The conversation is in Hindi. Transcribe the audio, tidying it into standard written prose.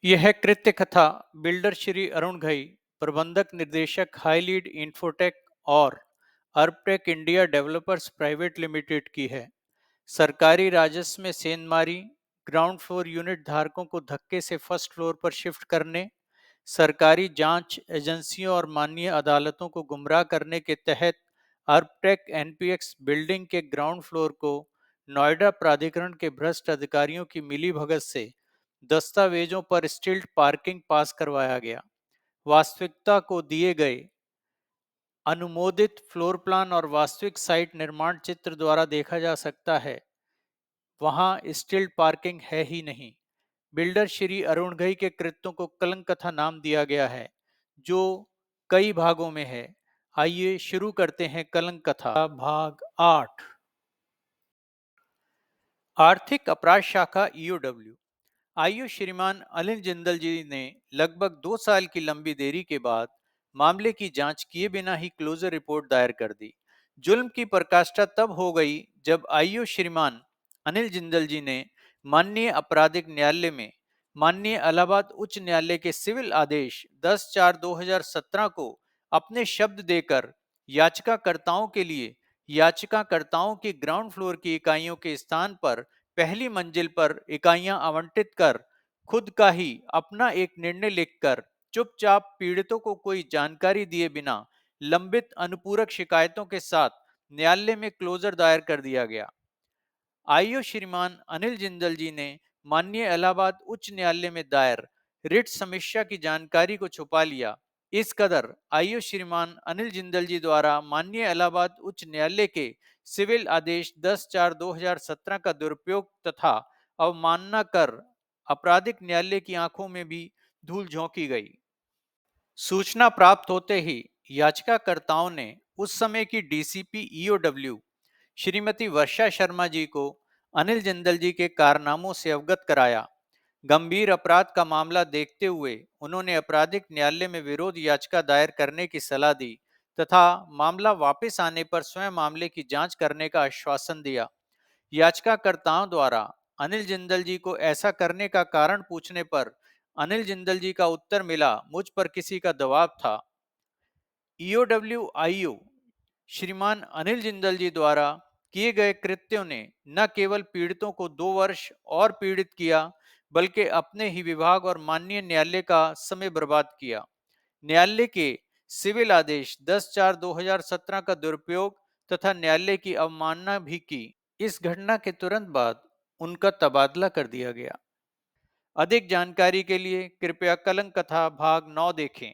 यह कृत्य कथा बिल्डर श्री अरुण घई, प्रबंधक निर्देशक हाई लीड इंफोटेक और अर्बटेक इंडिया डेवलपर्स प्राइवेट लिमिटेड की है। सरकारी राजस्व में सेंधमारी, ग्राउंड फ्लोर यूनिट धारकों को धक्के से फर्स्ट फ्लोर पर शिफ्ट करने, सरकारी जांच एजेंसियों और माननीय अदालतों को गुमराह करने के तहत अर्बटेक एनपीएक्स बिल्डिंग के ग्राउंड फ्लोर को नोएडा प्राधिकरण के भ्रष्ट अधिकारियों की मिलीभगत से दस्तावेजों पर स्टिल्ट पार्किंग पास करवाया गया। वास्तविकता को दिए गए अनुमोदित फ्लोर प्लान और वास्तविक साइट निर्माण चित्र द्वारा देखा जा सकता है, वहां स्टिल्ट पार्किंग है ही नहीं। बिल्डर श्री अरुण घई के कृत्यों को कलंक कथा नाम दिया गया है, जो कई भागों में है। आइए शुरू करते हैं कलंक कथा भाग 8। आर्थिक अपराध शाखा ईओडब्ल्यू। आइयो श्रीमान अनिल जिंदल जी ने लगभग 2 साल की लंबी देरी के बाद मामले की जांच किए बिना ही क्लोजर रिपोर्ट दायर कर दी। जुल्म की पराकाष्ठा तब हो गई जब आइयो श्रीमान अनिल जिंदल जी ने माननीय आपराधिक न्यायालय में माननीय इलाहाबाद उच्च न्यायालय के सिविल आदेश 10/4/2017 को अपने शब्द देकर याचिकाकर्ताओं के लिए याचिकाकर्ताओं की ग्राउंड फ्लोर की इकाइयों के स्थान पर पहली मंजिल पर इकाइयां आवंटित कर खुद का ही अपना एक निर्णय लिखकर चुपचाप पीड़ितों को कोई जानकारी दिए बिना लंबित अनुपूरक शिकायतों के साथ न्यायालय में क्लोजर दायर कर दिया गया। आईओ श्रीमान अनिल जिंदल जी ने माननीय इलाहाबाद उच्च न्यायालय में दायर रिट समीक्षा की जानकारी को छुपा लिया। इस कदर आईओ श्रीमान अनिल जिंदल जी द्वारा माननीय इलाहाबाद उच्च न्यायालय के सिविल आदेश 10/4/2017 का दुरुपयोग तथा अवमानना कर आपराधिक न्यायालय की आंखों में भी धूल झोंकी गई। सूचना प्राप्त होते ही याचिकाकर्ताओं ने उस समय की डीसीपी ईओडब्ल्यू श्रीमती वर्षा शर्मा जी को अनिल जिंदल जी के कारनामों से अवगत कराया। गंभीर अपराध का मामला देखते हुए उन्होंने आपराधिक न्यायालय में विरोध याचिका दायर करने की सलाह दी तथा मामला वापस आने पर स्वयं मामले की जांच करने का आश्वासन दिया। याचिकाकर्ताओं द्वारा अनिल जिंदल जी को ऐसा करने का कारण पूछने पर अनिल जिंदल जी का उत्तर मिला, मुझ पर किसी का दबाव था। ईओडब्ल्यू आईओ श्रीमान अनिल जिंदल जी द्वारा किए गए कृत्यों ने न केवल पीड़ितों को 2 वर्ष और पीड़ित किया, बल्कि अपने ही विभाग और माननीय न्यायालय का समय बर्बाद किया। न्यायालय के सिविल आदेश 10/4/2017 का दुरुपयोग तथा न्यायालय की अवमानना भी की। इस घटना के तुरंत बाद उनका तबादला कर दिया गया। अधिक जानकारी के लिए कृपया कलंक कथा भाग 9 देखें।